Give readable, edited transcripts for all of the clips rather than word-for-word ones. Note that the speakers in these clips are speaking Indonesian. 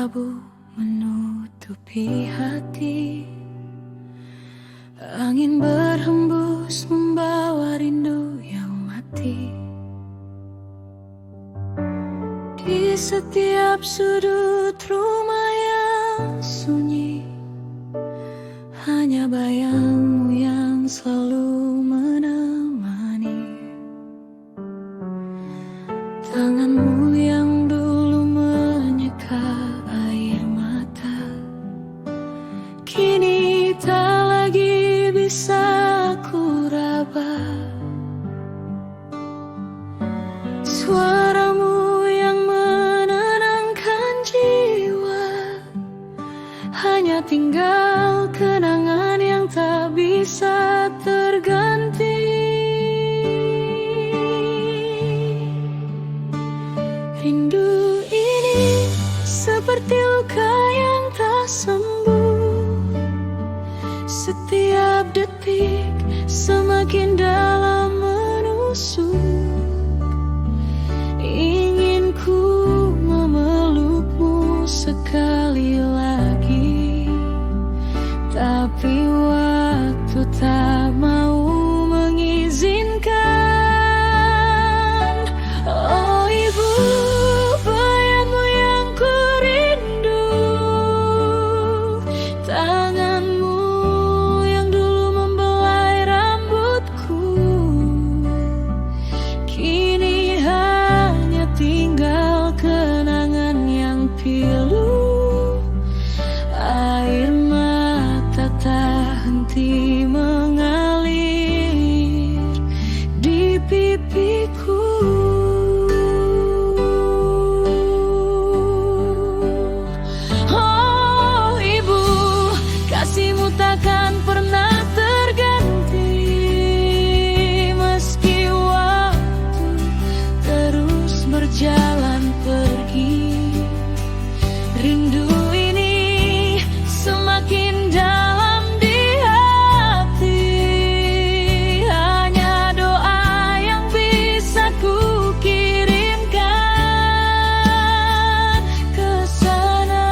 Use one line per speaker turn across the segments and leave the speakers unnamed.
abu menutupi hati. Angin berhembus membawa rindu yang mati. Di setiap sudut rumah yang sunyi, hanya bayangmu yang selalu menemani. Tanganmu yang dulu menyeka air mata, kini tak lagi bisa ku raba. Suaramu yang menenangkan jiwa, hanya tinggal kenangan yang tak bisa terganti. Rindu ini seperti luka yang tak sembuh. Setiap detik semakin dalam menusuk. Ingin ku memelukmu sekali lagi, tapi waktu tak mau mengizinkan. Oh ibu, bayangmu yang ku rindu, tanganmu yang dulu membelai rambutku, kini hanya tinggal kenangan yang pilu. Air mata tak henti mengalir di pipiku. Oh ibu, kasihmu takkan pernah terganti, meski waktu terus berjalan pergi. Rindu ini semakin dalam di hati, hanya doa yang bisa ku kirimkan ke sana.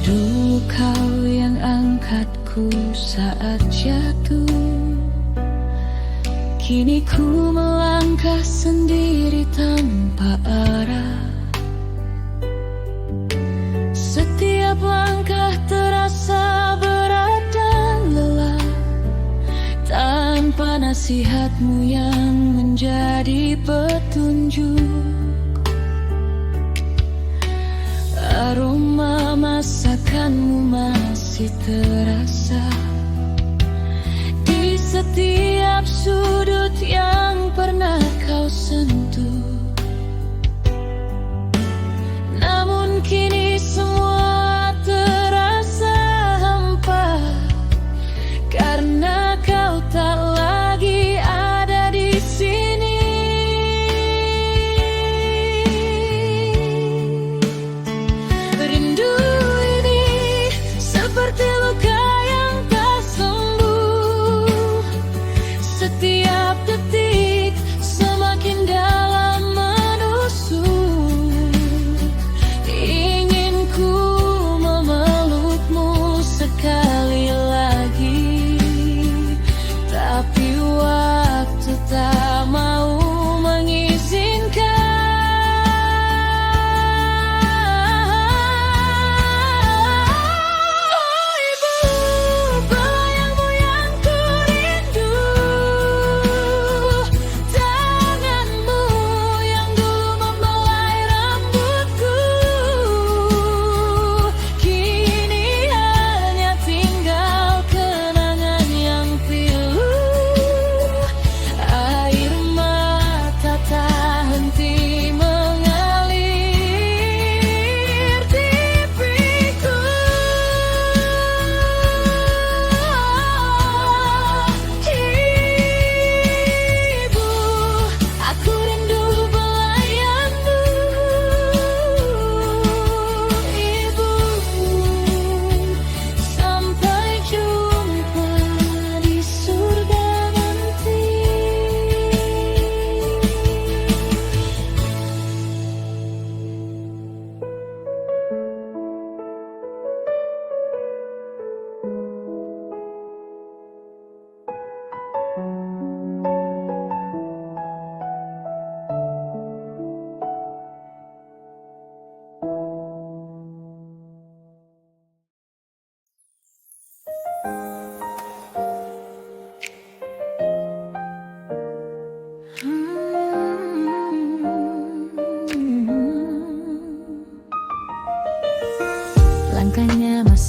Dulu kau yang angkatku saat jatuh, kini ku melangkah sendiri tanpa arah. Setiap langkah terasa berat dan lelah, tanpa nasihatmu yang menjadi petunjuk. Aroma masakanmu masih terasa di setiap sudut yang pernah kau sentuh. Namun kini semua terasa hampa, karena kau tak lagi ada di sini. Rindu ini seperti luka yang tak sembuh. Setiap detik semakin dalam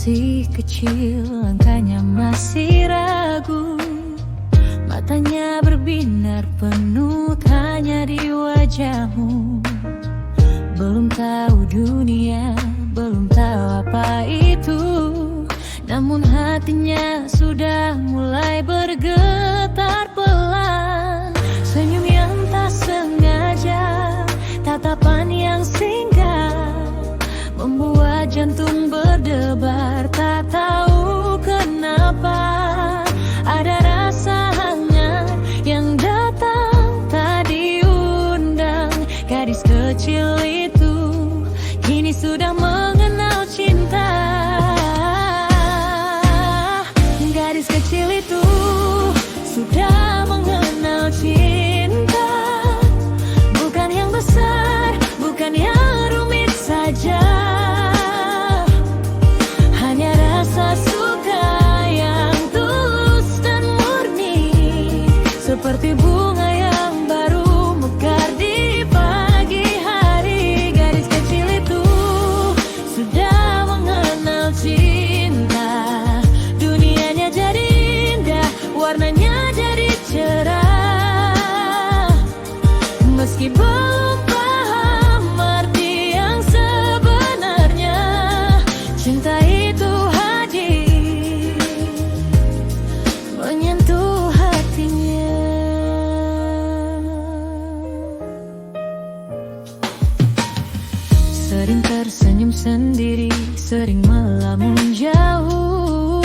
masih kecil, langkahnya masih ragu, matanya berbinar penuh tanya di wajahmu. Belum tahu dunia, belum tahu apa itu, namun hatinya sudah mulai bergetar pelan. Senyum yang tak sengaja, tatapan yang singgah, membuat jantung berdebar. Tak tahu kenapa, ada rasa hangat yang datang tak diundang. Gadis kecil itu kini sudah mengenal cinta. Gadis kecil itu sudah mengenal cinta, bukan yang besar, bukan yang rumit saja, hanya rasa suka yang tulus dan murni, seperti bunga yang baru mekar di pagi hari. Gadis kecil itu sudah mengenal cinta, dunianya jadi indah, warnanya jadi cerah, meski belum paham arti yang sebenarnya. Cinta itu hadir, menyentuh hatinya. Sering tersenyum sendiri, sering melamun jauh,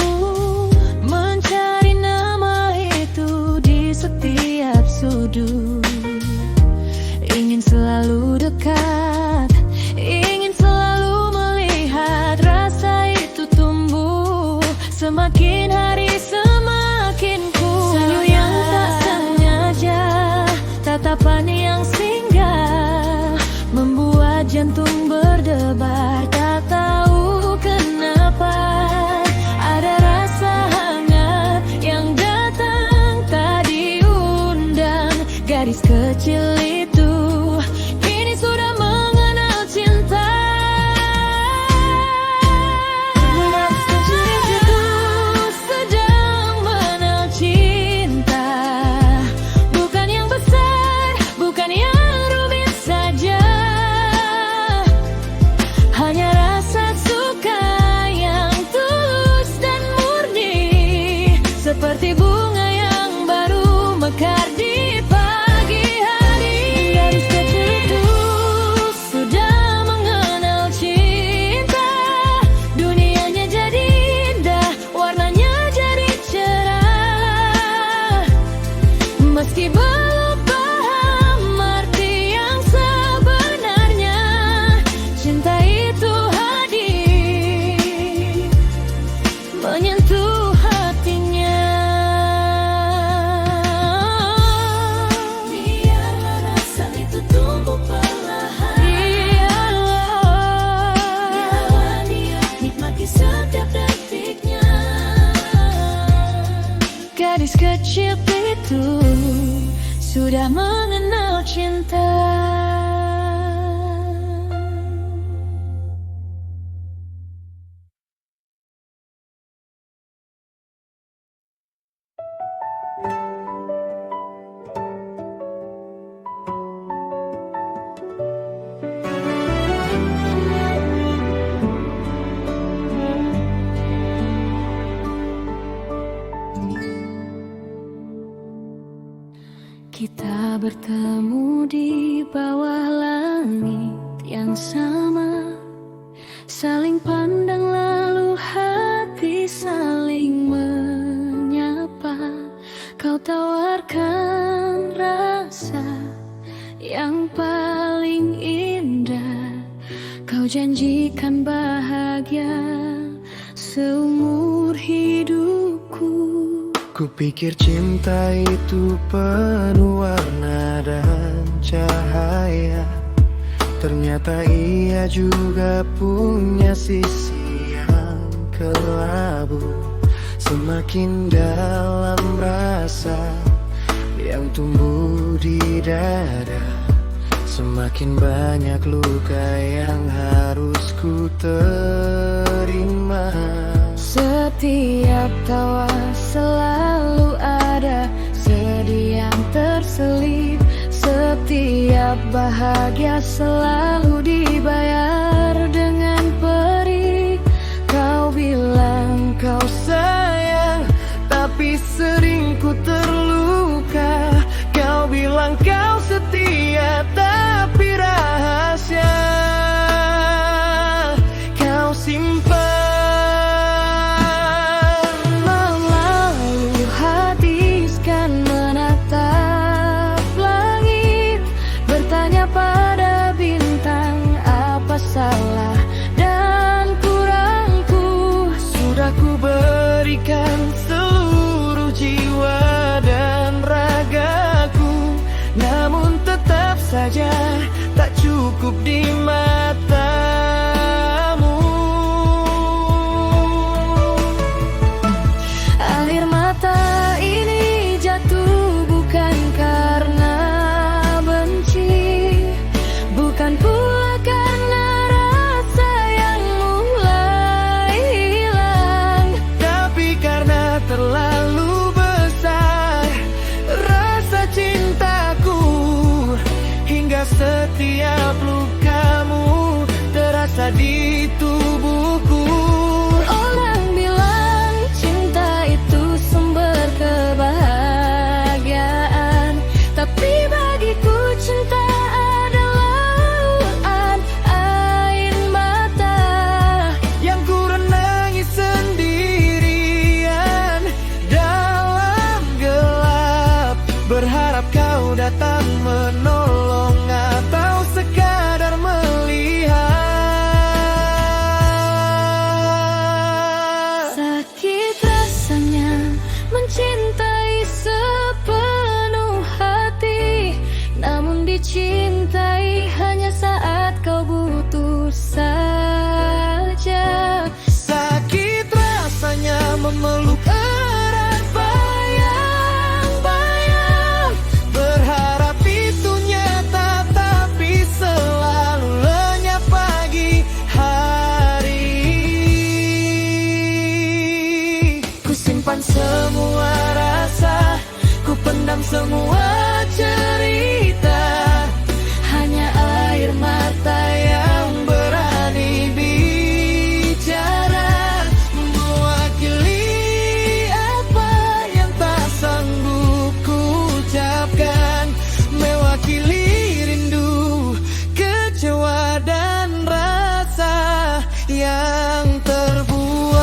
mencari nama itu di setiap sudut. Ingin selalu dekat, ingin selalu melihat rasa itu tumbuh. Semakin hari semakin kuat. Senyum yang tak sengaja, tatapan yang singgah, membuat jantung berdebar. Tak tahu kenapa, ada rasa hangat yang datang tak diundang. Gadis kecil itu kini sudah mengenal cinta. Gadis kecil itu sedang mengenal cinta, bukan yang besar, bukan yang rumit saja, hanya rasa suka yang tulus dan murni, seperti bunga yang baru mekar di pagi hari. Gadis kecil itu sudah mengenal cinta, dunianya jadi indah, warnanya jadi cerah, meski belum paham arti yang sebenarnya. Cinta itu hadir, menyentuh hatinya. Biarlah rasa itu tumbuh perlahan, biarlah dia nikmati setiap detiknya. Gadis kecil itu sudah mengenal cinta. Kita bertemu di bawah langit yang sama, saling pandang lalu hati saling menyapa. Kau tawarkan rasa yang paling indah, kau janjikan bahagia seumur hidupku.
Kupikir cinta itu penuh warna dan cahaya, ternyata ia juga punya sisi yang kelabu. Semakin dalam rasa yang tumbuh di dada, semakin banyak luka yang harus ku terima.
Setiap tawa selalu ada sedih yang terselip. Setiap bahagia selalu dibayar dengan perih. Kau bilang kau sayang, tapi sering ku terluka. Kau bilang kau setia, tapi rahasia kau simpan. Melalu hati sekan menatap langit, bertanya pada bintang apa salah dan kurangku. Sudah ku berikan seluruh jiwa dan ragaku, namun tetap saja tak cukup di matamu. Air mata ini jatuh bukan karena benci, bukan pula karena rasa yang mulai hilang, tapi karena terlalu besar rasa cintaku, hingga setiap lukamu terasa di tubuhku. Orang bilang cinta itu sumber kebahagiaan, tapi bagiku cinta adalah lautan air mata yang ku renangi sendirian dalam gelap, berharap kau datang menolong atau sekadar melihat. Sakit rasanya mencintai sepenuh hati, namun dicintai hanya saat kau butuh saja. Sakit rasanya memeluk erat bayang-bayang, berharap itu nyata, tapi selalu lenyap pagi hari. Ku simpan semua rasa, ku pendam semua cerita, hanya air mata yang berani bicara, mewakili apa yang tak sanggup ku ucapkan, mewakili rindu, kecewa dan rasa yang terbuang.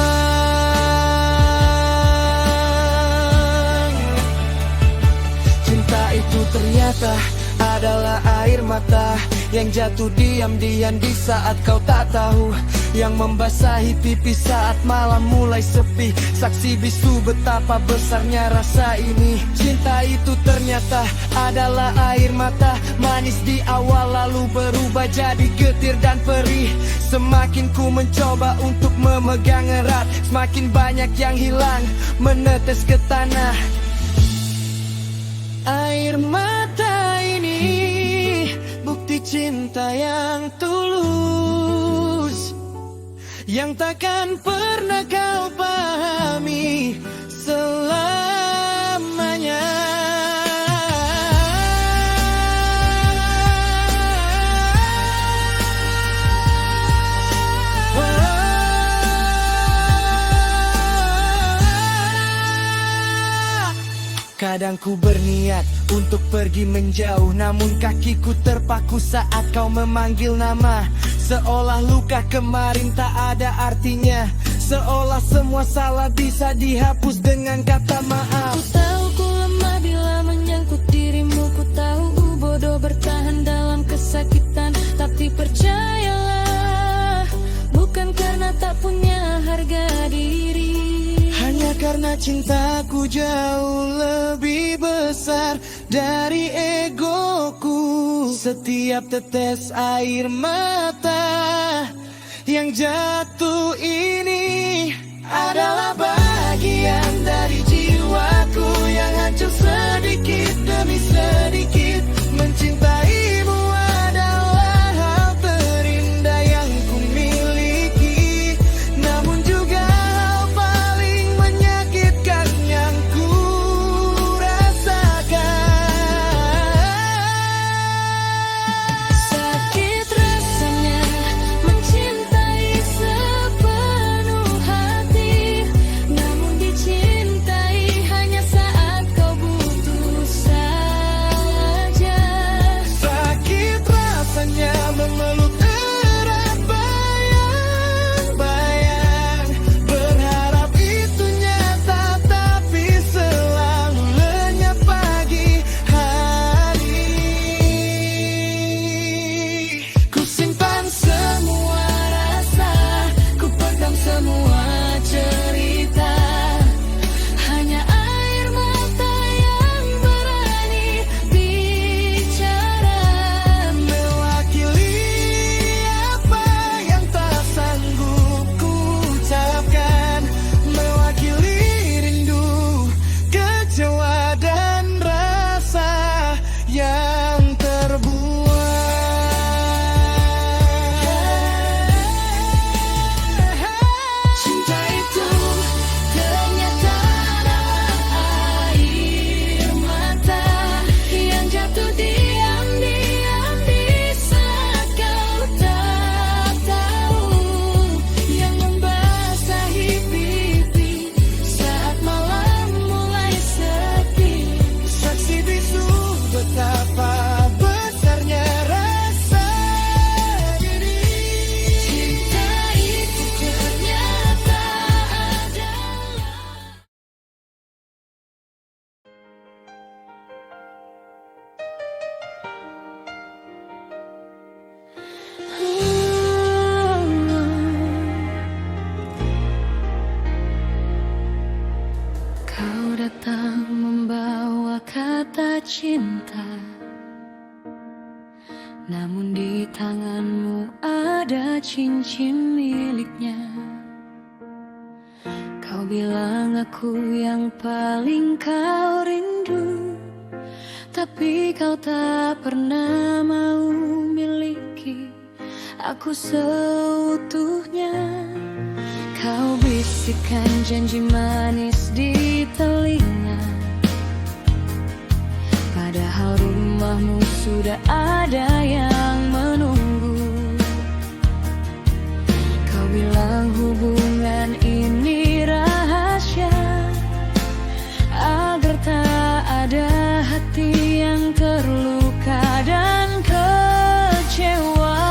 Cinta itu ternyata adalah air mata yang jatuh diam-diam di saat kau tak tahu, yang membasahi pipi saat malam mulai sepi. Saksi bisu betapa besarnya rasa ini. Cinta itu ternyata adalah air mata, manis di awal lalu berubah jadi getir dan perih. Semakin ku mencoba untuk memegang erat, semakin banyak yang hilang menetes ke tanah. Air mata ini bukti cinta yang tulus, yang takkan pernah kau pahami selamanya. Kadang ku berniat untuk pergi menjauh, namun kakiku terpaku saat kau memanggil nama. Seolah luka kemarin tak ada artinya, seolah semua salah bisa dihapus dengan kata maaf. Ku tahu ku lemah bila menyangkut dirimu, ku tahu ku bodoh bertahan dalam kesakitan, tapi percayalah, bukan karena tak punya harga diri, hanya karena cintaku jauh lebih besar dari egoku. Setiap tetes air mata yang jatuh ini adalah bagian dari jiwaku yang hancur sedikit demi sedikit. Mencintaimu adalah hal terindah yang ku miliki, namun juga hal
tanganmu ada cincin miliknya. Kau bilang aku yang paling kau rindu, tapi kau tak pernah mau miliki aku seutuhnya. Kau bisikkan janji manis di telinga, padahal rumahmu sudah ada yang menunggu. Kau bilang hubungan ini rahasia, agar tak ada hati yang terluka dan kecewa.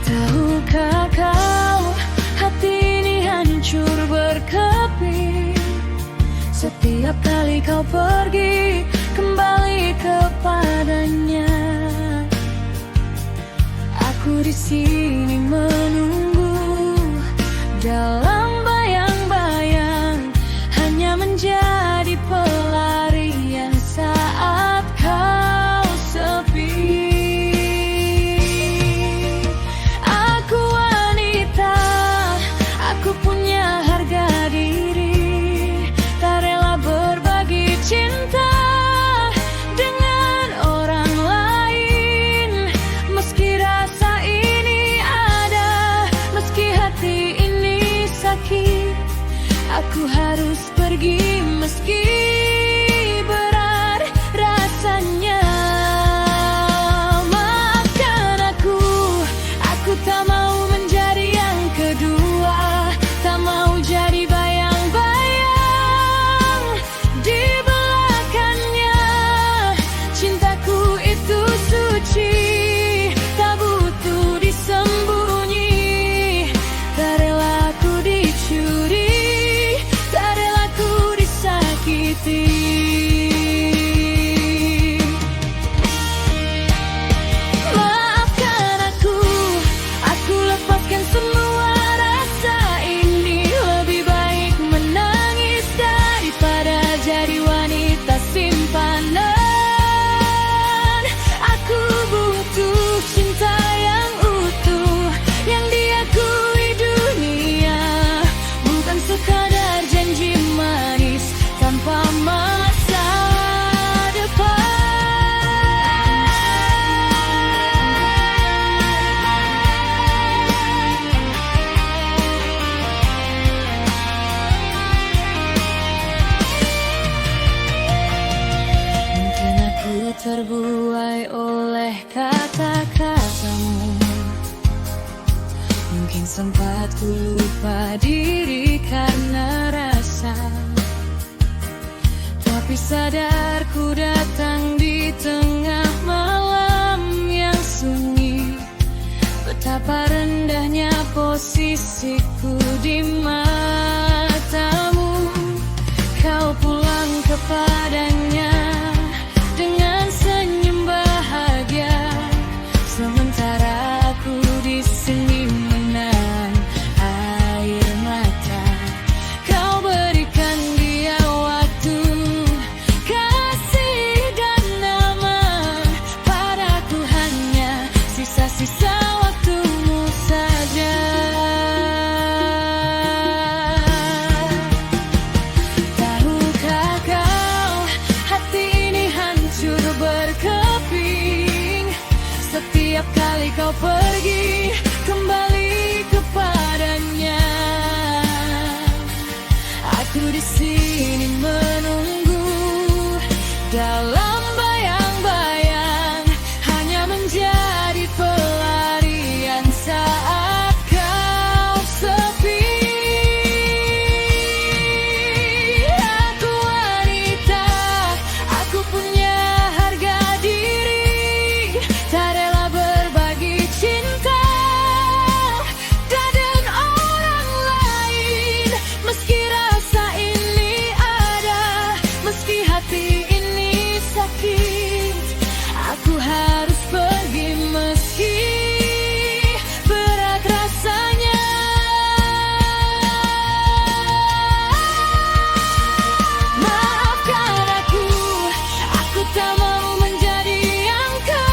Tahukah kau, hati ini hancur berkeping. Setiap kali kau pergi, kembali kepadanya. Aku di sini menunggu, dalam bayang-bayang, hanya menjadi pelarian saat kau sepi. Aku wanita, aku punya harga diri, tak rela berbagi cinta dengan orang lain. Meski rasa ini ada, meski hati ini sakit, aku harus pergi meski berat rasanya. Maafkan aku tak mau menjadi yang kedua, tak mau jadi bayang-bayang di belakangnya. Cintaku itu suci, tak butuh disembunyi, tak rela ku dicuri, tak rela ku disakiti. Maafkan aku lepaskan semua rasa ini. Lebih baik menangis daripada jadi wanita simpanan. Aku butuh cinta yang utuh, yang diakui dunia, bukan sekadar janji manis tanpa masa depan. Mungkin aku terbuai oleh kata-katamu, mungkin sempat ku lupa diri karena rasa. Tapi sadar ku datang di tengah malam yang sunyi, betapa rendahnya posisiku di matamu. Kau pulang kepadanya dengan senyum bahagia, sementara aku di sini menahan air mata. Kau berikan dia waktu, kasih dan nama, padaku hanya sisa-sisa waktumu saja. Tahukah kau, hati ini hancur berkeping. Setiap kali kau pergi, kembali kepadanya. Aku di sini menunggu, dalam bayang-bayang, hanya menjadi pelarian saat kau sepi. Aku wanita, aku punya harga diri, tak rela berbagi cinta dengan orang lain. Meski rasa ini ada, meski hati ini sakit, aku harus pergi meski berat rasanya. Maafkan aku tak mau menjadi yang kedua.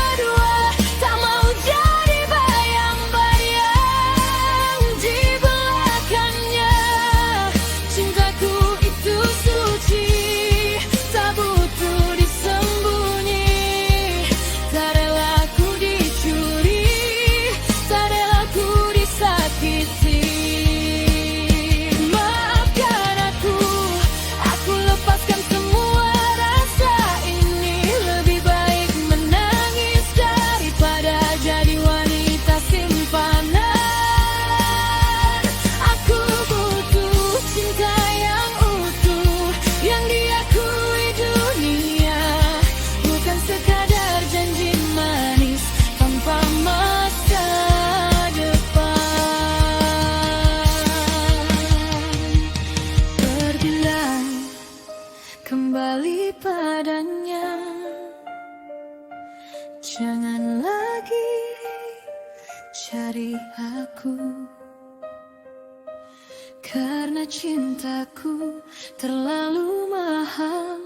Jangan lagi cari aku, karena cintaku terlalu mahal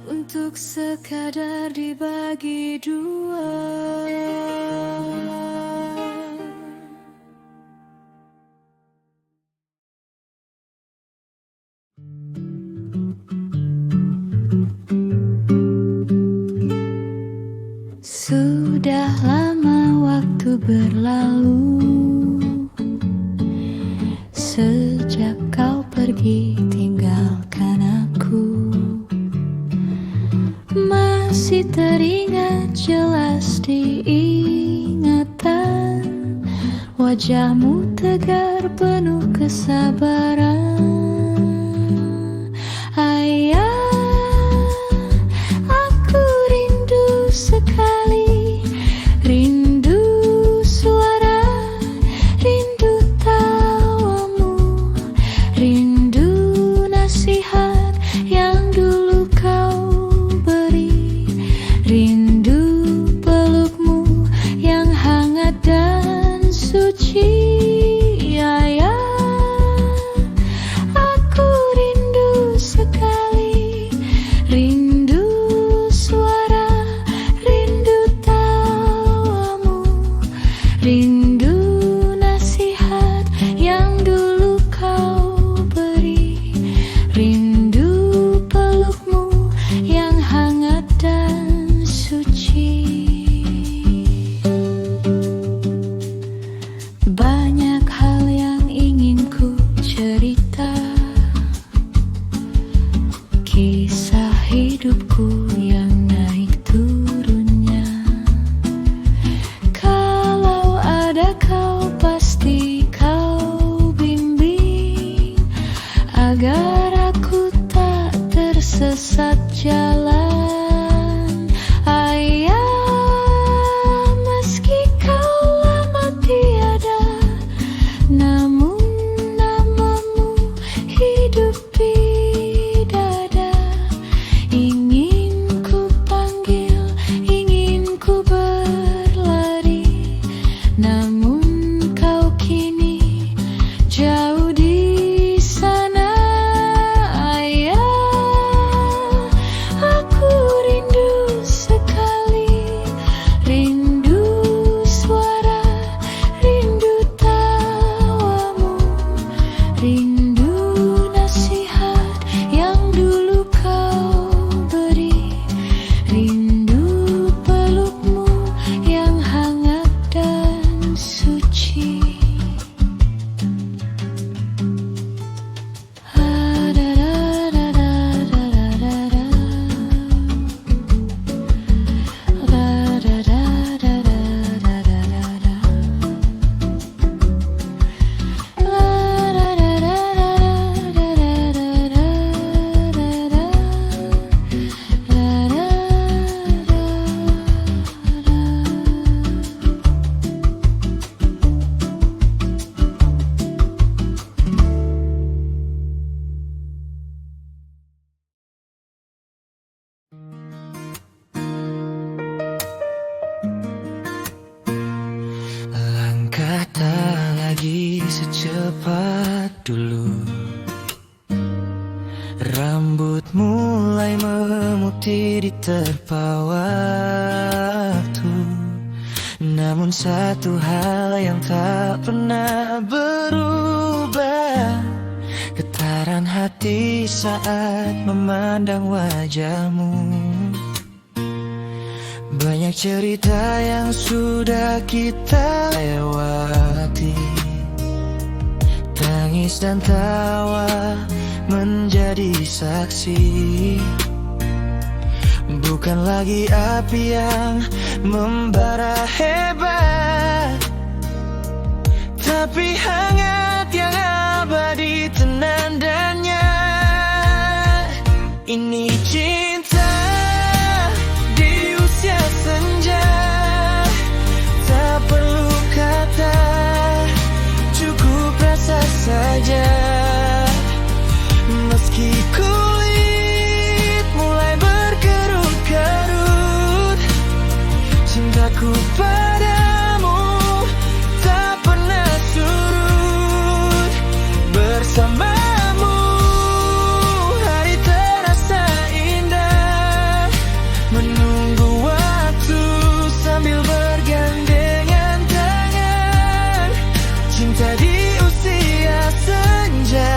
untuk sekadar dibagi dua. Sudah lama waktu berlalu sejak kau pergi tinggalkan aku. Masih teringat jelas di ingatan wajahmu tegar penuh kesabaran. Ayah, aku rindu sekali, rindu suara, rindu tawamu, rindu nasihat yang dulu kau beri, rindu pelukmu yang hangat dan suci. Ayah, aku rindu sekali, rindu suara, rindu tawamu, rindu nasihat yang dulu kau beri, rindu pelukmu yang hangat dan suci. Banyak hal yang ingin ku cerita, kisah hidupku yang naik turunnya. Kalau ada kau pasti kau bimbing agar aku tak tersesat jalan. Ayah, meski kau lama tiada, namun namamu hidup di dada. Ingin ku panggil, ingin ku berlari, namun kau kini jauh di sana. Ayah, aku rindu sekali, rindu suara, rindu tawamu, rindu nasihat yang dulu kau beri, rindu pelukmu yang hangat dan suci.
Langkah tak lagi secepat dulu, rambut mulai memutih di terpa waktu. Namun satu hal yang tak pernah berubah, getaran hati saat memandang wajahmu. Banyak cerita yang sudah kita lewati, tangis dan tawa menjadi saksi. Bukan lagi api yang membara hebat, tapi hangat yang abadi tenandanya. Ini cinta di usia senja, tak perlu kata, cukup rasa saja. Meski kulit mulai berkerut-kerut, cintaku Cintaku padamu tak pernah surut. Bersamamu hari terasa indah, menunggu waktu sambil bergandengan tangan. Cinta di usia senja,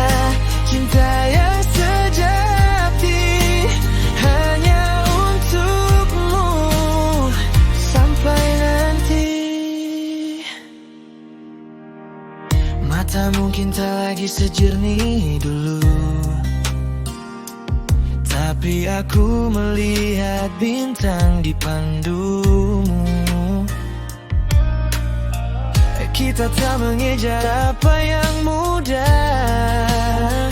cinta yang sejati, hanya untukmu sampai nanti. Mata mungkin tak lagi sejernih dulu, tapi aku melihat bintang di pandumu. Kita tak mengejar apa yang mudah,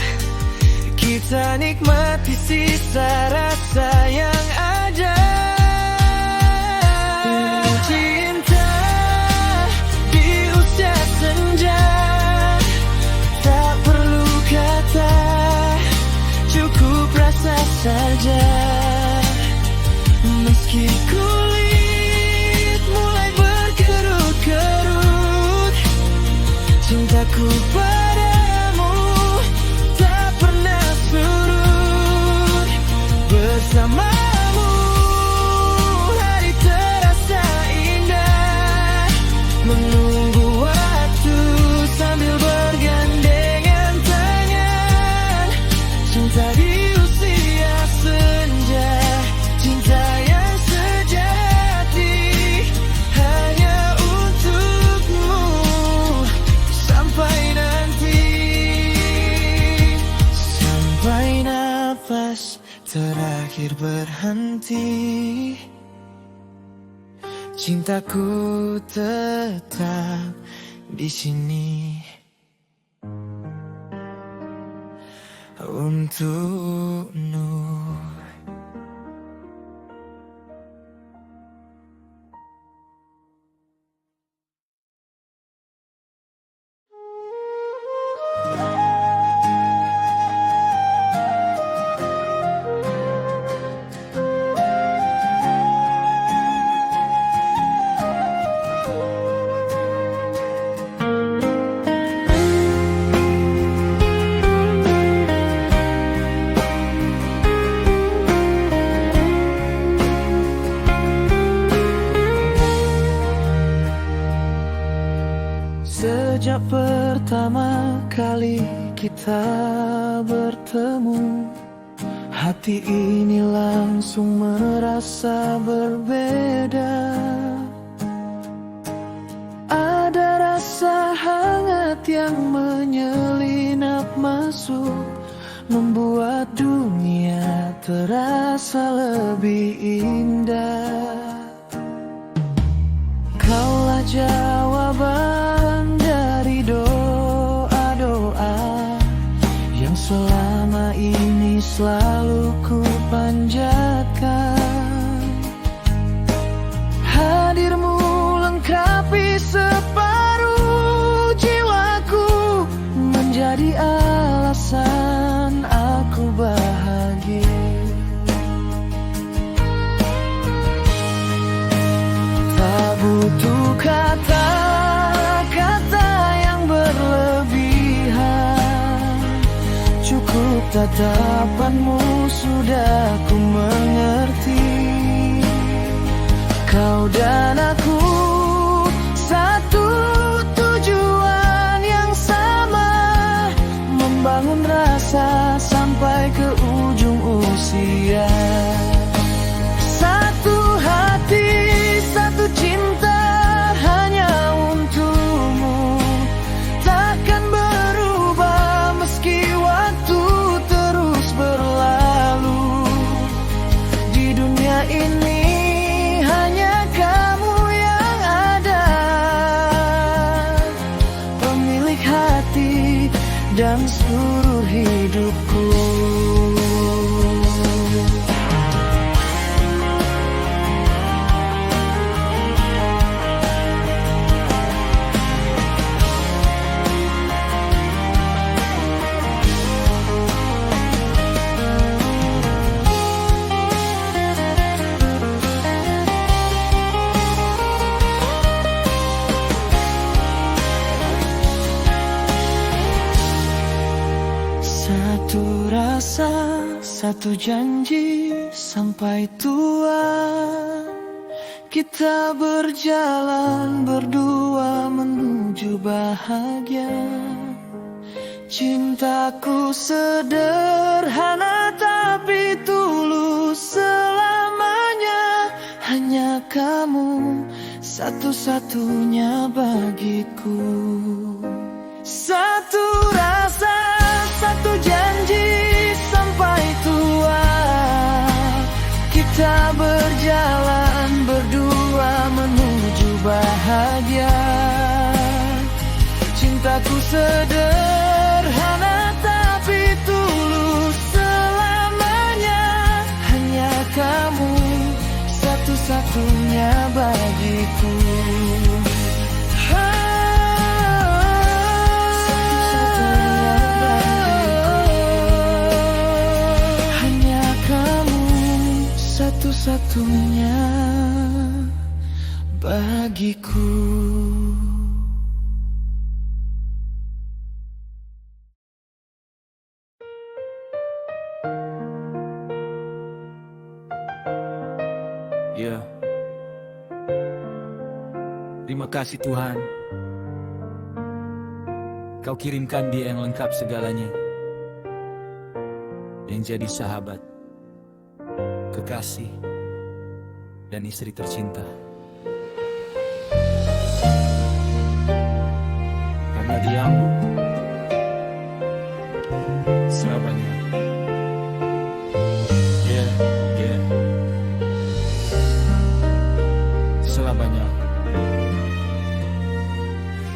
kita nikmati sisa rasa yang ada. Cinta di usia senja, tak perlu kata, cukup rasa saja. Meski kulit mulai berkerut-kerut, cintaku padamu tak pernah surut. Bersamamu hari terasa indah, menunggu waktu sambil bergandengan tangan. Cinta di usia senja, cinta yang sejati, hanya untukmu sampai nanti. Sampai nafas terakhir berhenti, cintaku tetap di sini untukmu. Sejak pertama kali kita bertemu, hati ini langsung merasa berbeda. Ada rasa hangat yang menyelinap masuk, membuat dunia terasa lebih indah. Kaulah jawaban dari doa-doa yang selama ini selalu ku panjatkan. Hadirmu lengkapi separuh jiwaku, menjadi alasan aku bahagia. Tak butuh kata-kata yang berlebihan, cukup tatapanmu sudah ku mengerti. Kau dan aku satu tujuan yang sama, membangun rasa sampai ke ujung usia. Satu hati, satu cinta hanya untukmu, takkan berubah meski waktu terus berlalu. Di dunia ini hanya kamu yang rasa satu janji sampai tua, kita berjalan berdua menuju bahagia. Cintaku sederhana tapi tulus selamanya. Hanya kamu satu-satunya bagiku. Satu rasa, satu janji sampai tua, kita berjalan berdua menuju bahagia. Cintaku sederhana tapi tulus selamanya. Hanya kamu satu-satunya bagiku. Hanya kamu satu-satunya bagiku.
Ya, terima kasih Tuhan. Kau kirimkan Dia yang lengkap segalanya, yang jadi sahabat, kekasih, dan istri tercinta. Karena Diamu selamanya. Selamanya.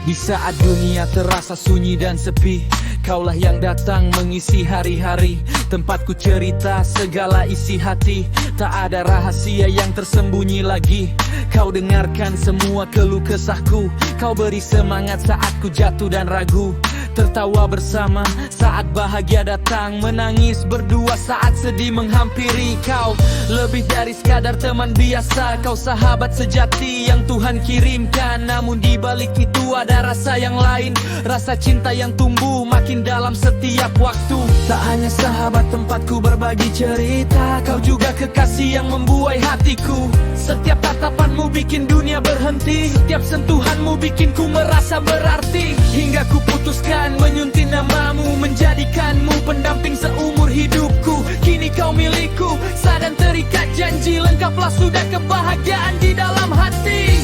Di saat dunia terasa sunyi dan sepi, Kaulah yang datang mengisi hari-hari. Tempatku cerita segala isi hati. Tak ada rahasia yang tersembunyi lagi. Kau dengarkan semua keluh kesahku. Kau beri semangat saat ku jatuh dan ragu. Tertawa bersama saat bahagia datang. Menangis berdua saat sedih menghampiri. Kau lebih dari sekadar teman biasa. Kau sahabat sejati yang Tuhan kirimkan. Namun di balik itu ada rasa yang lain. Rasa cinta yang tumbuh makin dalam setiap waktu. Tak hanya sahabat tempatku berbagi cerita. Kau juga kekasih yang membuai hatiku. Setiap tatapanmu bikin dunia berhenti. Setiap sentuhanmu bikin ku merasa berarti. Hingga ku putuskan menyunting namamu, menjadikanmu pendamping seumur hidupku. Kini kau milikku, sah dan terikat janji. Lengkaplah sudah kebahagiaan di dalam hati.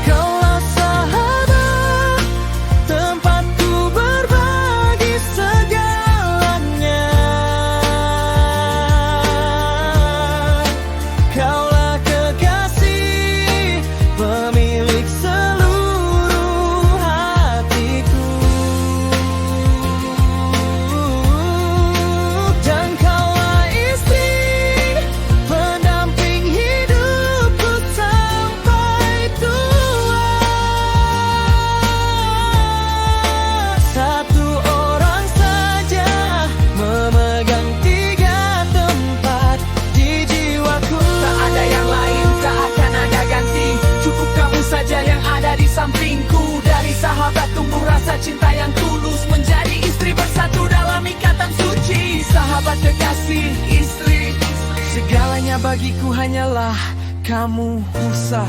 Kaulah sahabat, tempatku berbagi segalanya. Kaulah kekasih, pemilik seluruh hatiku. Dan kaulah istri, pendamping hidupku sampai tua. Satu orang saja memegang tiga tempat di jiwaku.
Tak ada yang lain, tak akan ada ganti. Cukup kamu saja yang ada di sampingku. Dari sahabat tumbuh rasa cinta yang tulus. Menjadi istri bersatu dalam ikatan suci. Sahabat kekasih, istri.
Segalanya bagiku hanyalah kamu, Musa.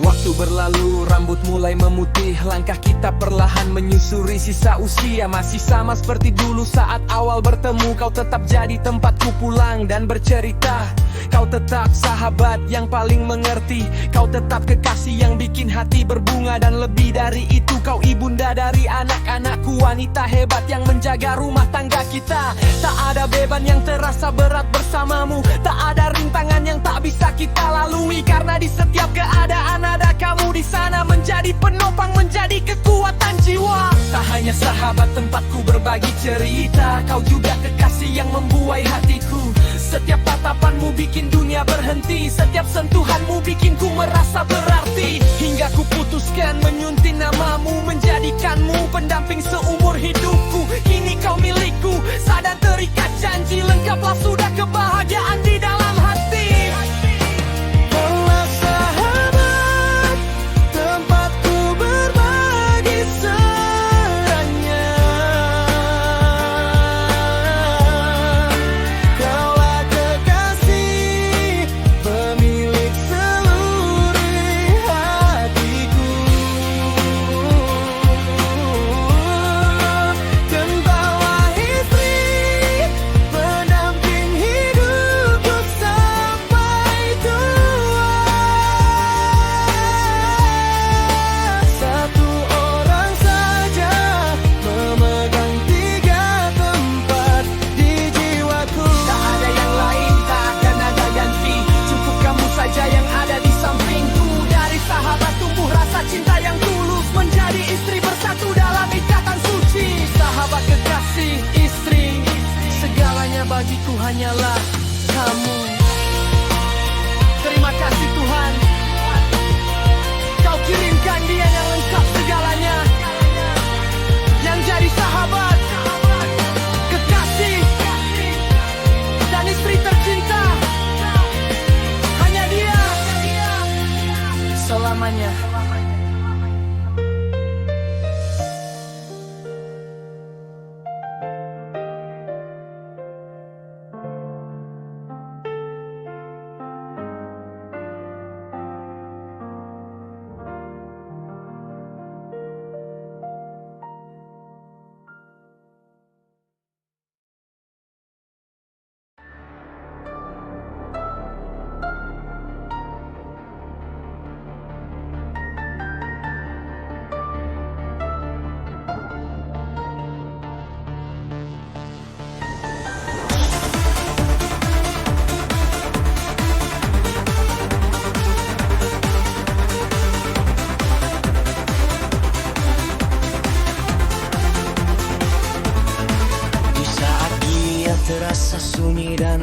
Waktu berlalu, rambut mulai memutih. Langkah kita perlahan menyusuri sisa usia. Masih sama seperti dulu saat awal bertemu. Kau tetap jadi tempatku pulang dan bercerita. Kau tetap sahabat yang paling mengerti. Kau tetap kekasih yang bikin hati berbunga. Dan lebih dari itu, kau ibunda dari anak-anakku. Wanita hebat yang menjaga rumah tangga kita. Tak ada beban yang terasa berat bersamamu. Tak ada rintangan yang tak bisa kita lalui. Karena di setiap keadaan ada kamu di sana, menjadi penopang, menjadi kekuatan jiwa. Tak hanya sahabat tempatku berbagi cerita. Kau juga kekasih yang membuai hatiku. Setiap tatapanmu bikin dunia berhenti. Setiap sentuhanmu bikin ku merasa berarti. Hingga ku putuskan menyunting namamu, menjadikanmu pendamping seumur hidupku. Kini kau milikku, sah dan terikat janji. Lengkaplah sudah kebahagiaan di dalam hati.
Kaulah sahabat, tempatku berbagi segalanya.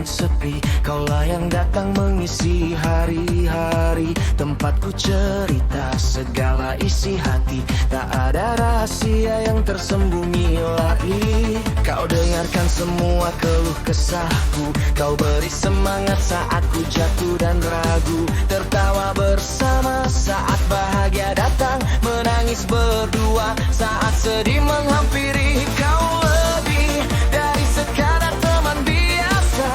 sepi. Kaulah yang datang mengisi hari-hari, tempatku cerita segala isi hati. Tak ada rahasia yang tersembunyi lagi. Kau dengarkan semua keluh kesahku, kau beri semangat saat ku jatuh dan ragu. Tertawa bersama saat bahagia datang, menangis berdua saat sedih menghampiri. Kau lebih dari sekadar teman biasa,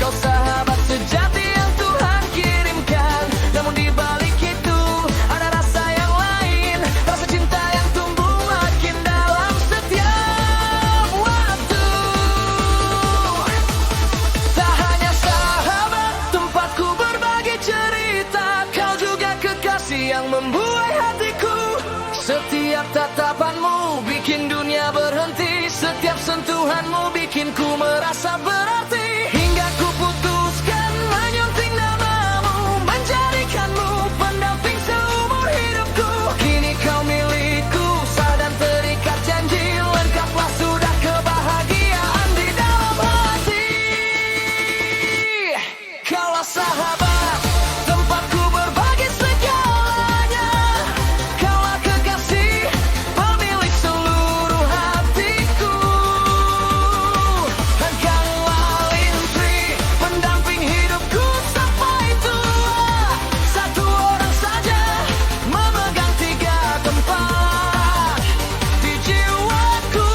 kau sahabat sejati yang Tuhan kirimkan. Namun di balik itu ada rasa yang lain, rasa cinta yang tumbuh makin dalam setiap waktu. Tak hanya sahabat, tempatku berbagi cerita, kau juga kekasih yang membuai hatiku. Setiap tatapanmu bikin dunia berhenti, setiap sentuhanmu bikin ku merasa berarti. Hingga ku putuskan menyunting namamu, menjadikanmu pendamping seumur hidupku. Kini kau milikku, sah dan terikat janji, lengkaplah sudah kebahagiaan di dalam hati. Kaulah sahabat, tempatku berbagi segalanya. Kaulah kekasih, pemilik seluruh hatiku. Dan kaulah istri, pendamping hidupku sampai tua. Satu orang saja memegang tiga tempat di jiwaku.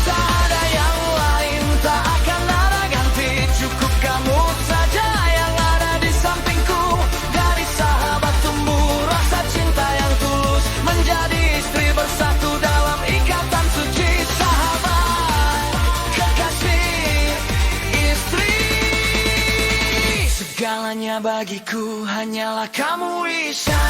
Tak ada yang lain, tak akan ada ganti. Cukup kamu saja yang ada di sampingku. Dari sahabat tumbuh rasa cinta yang tulus, menjadi istri bersatu dalam ikatan suci. Sahabat, kekasih, istri, segalanya bagiku hanyalah kamu, Isya.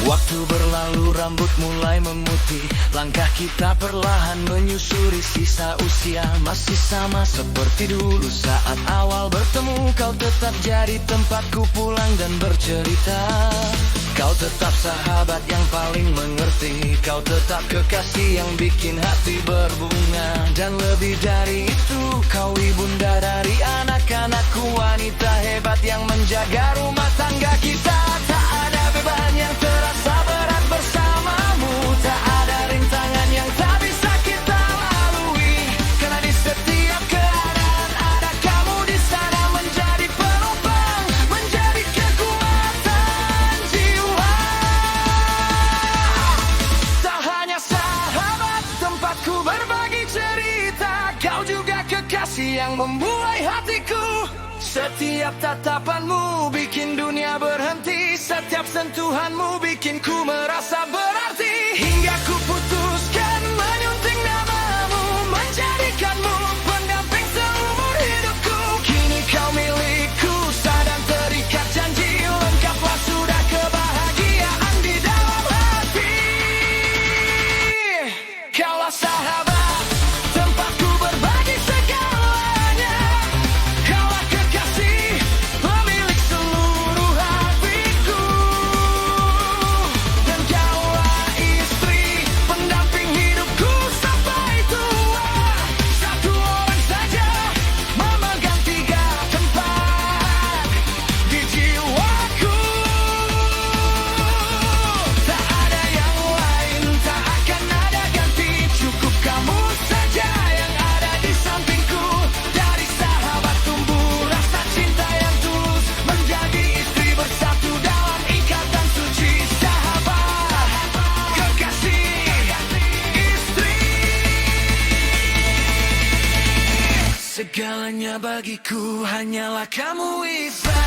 Waktu berlalu, rambut mulai memutih, langkah kita perlahan menyusuri sisa usia. Masih sama seperti dulu saat awal bertemu, kau tetap jadi tempatku pulang dan bercerita. Kau tetap sahabat yang paling mengerti, kau tetap kekasih yang bikin hati berbunga. Dan lebih dari itu, kau ibunda dari anak-anakku, wanita hebat yang menjaga rumah tangga kita. Tak ada beban yang terasa berat bersamamu, tak ada rintangan yang tak bisa kita lalui. Karena di setiap keadaan ada kamu di sana, menjadi penopang, menjadi kekuatan jiwa. Tak hanya sahabat, tempatku berbagi cerita, kau juga kekasih yang membuai hatiku. Setiap tatapanmu bikin dunia berhenti, setiap sentuhanmu bikin ku merasa berarti. Hingga ku putuskan menyunting namamu, menjadikanmu pendamping seumur hidupku. Kini kau milikku, sah dan terikat janji, lengkaplah sudah kebahagiaan di dalam hati. Kaulah sahabat, tempatku berbagi segalanya. Kaulah kekasih, pemilik seluruh hatiku. Dan kaulah istri, pendamping hidupku sampai tua. Satu orang saja memegang tiga tempat di jiwaku. Tak ada yang lain, tak akan ada ganti. Cukup kamu saja yang ada di sampingku. Dari sahabat tumbuh rasa cinta yang tulus, menjadi istri bersatu dalam ikatan suci. Sahabat, kekasih, istri, segalanya bagiku hanyalah kamu, Isa.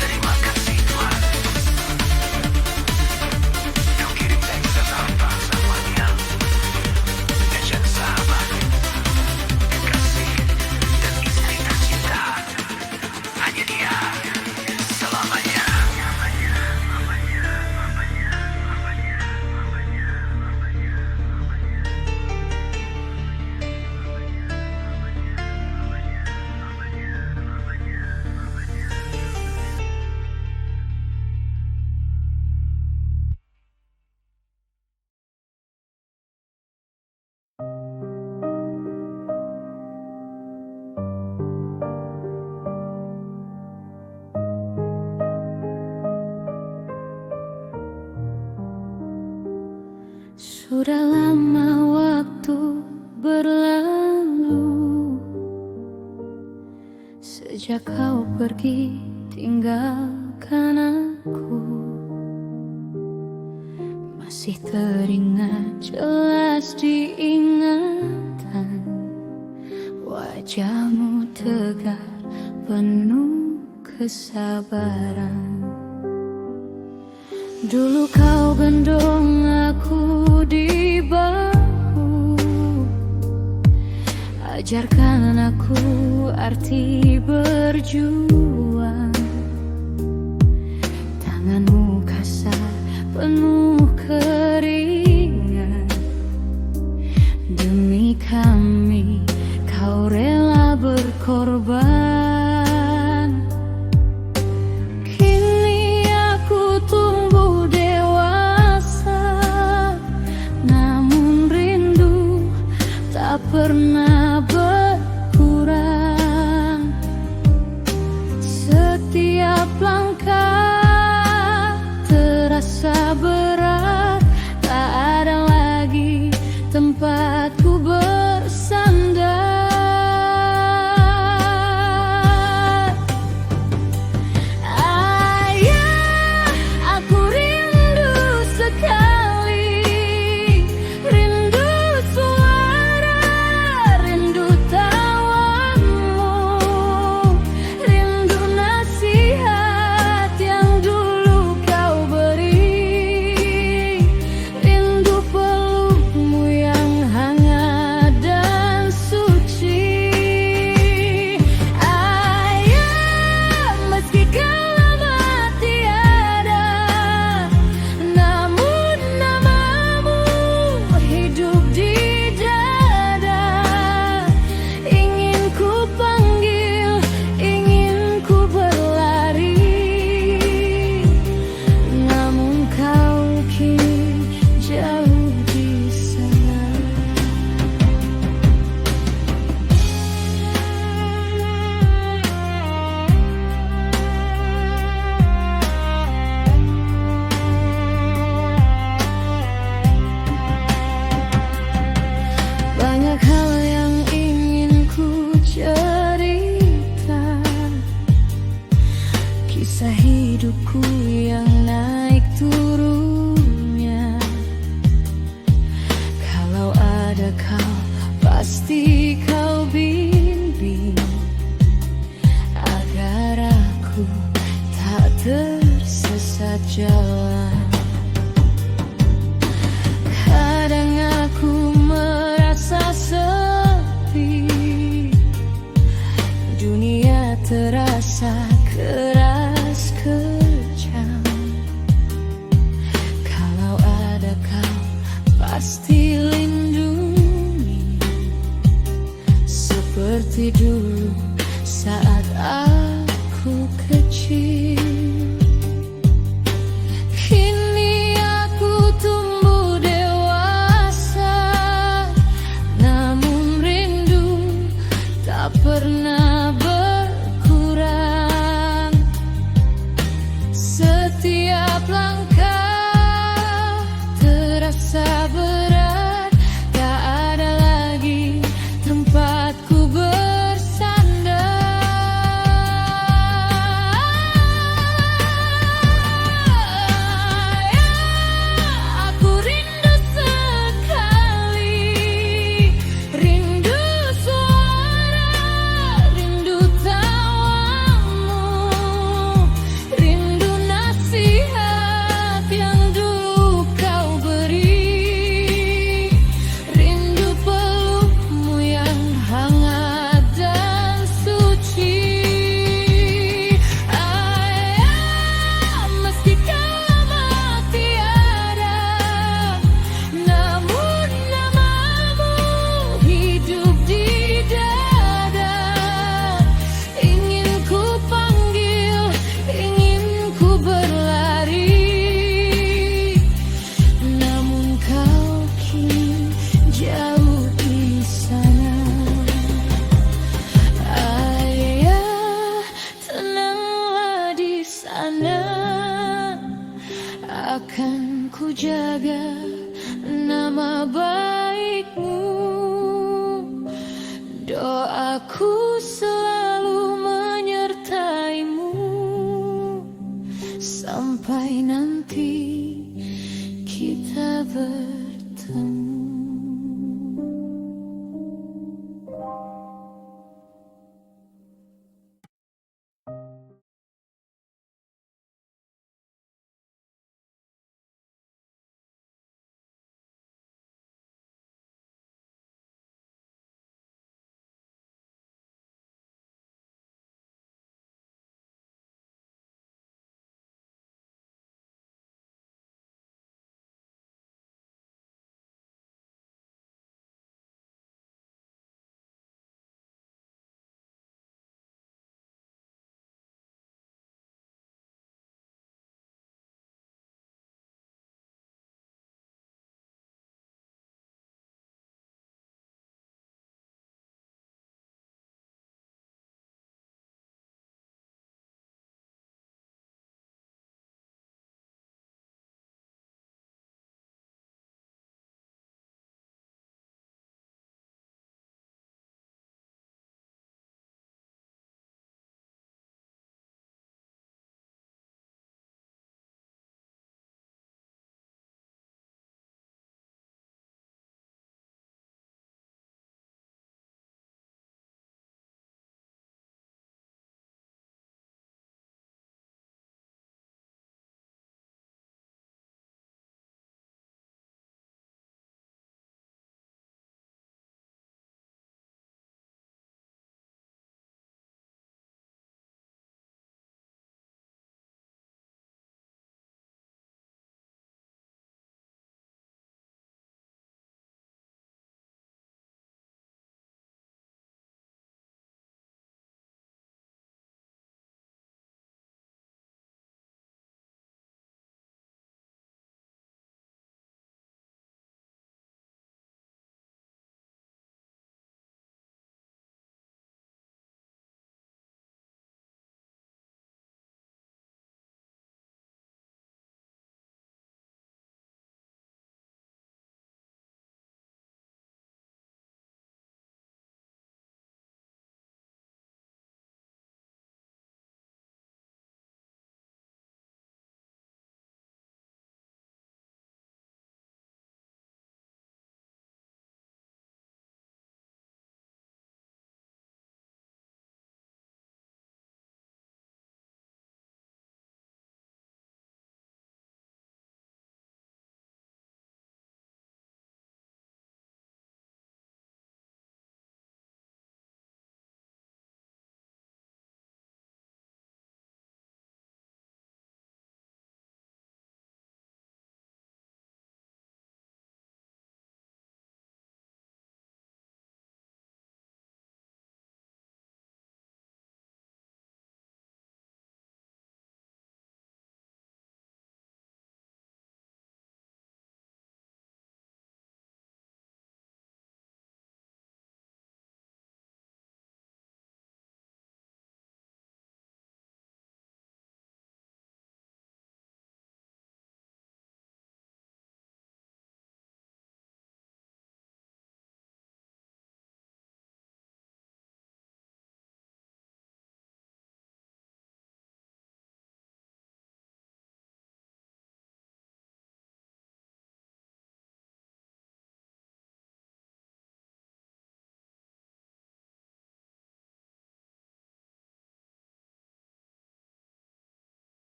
Terima kasih Tuhan, kau kirim saya sahabat semuanya. Dan sahabat, kekasih, dan istri tercinta, hanya dia selamanya.
Sudah lama waktu berlalu sejak kau pergi tinggalkan aku. Masih teringat jelas diingatan wajahmu tegar penuh kesabaran. Dulu kau gendong aku di bahu, ajarkan aku arti berjuang. Tanganmu kasar penuh keringat, demi kami kau rela berkorban. Pernah berkurang, setiap langkah terasa berat, tak ada lagi tempatku bersandar. Ayah, aku rindu sekali, rindu kisah hidupku yang naik turunnya. Kalau ada kau, pasti kau bimbing agar aku tak tersesat jalan. Kadang aku merasa sepi, dunia terasa keras kejam. Kalau ada kau, pasti lindungi seperti dulu saat aku kecil. Kini aku tumbuh dewasa, namun rindu tak pernah berkurang. Setiap langkah terasa berat, tak ada lagi tempatku bersandar. Aku rindu sekali, rindu suara, rindu tawamu, rindu nasihat yang dulu kau beri, rindu pelukmu yang hangat dan suci. Ayah, meski kau lama tiada, namun namamu hidup di dada. Ingin ku panggil, ingin ku berlari, namun kau kini jauh di sana. Ayah, tenanglah di sana, akan ku jaga nama baikmu. Doaku selalu menyertaimu sampai nanti kita bertemu.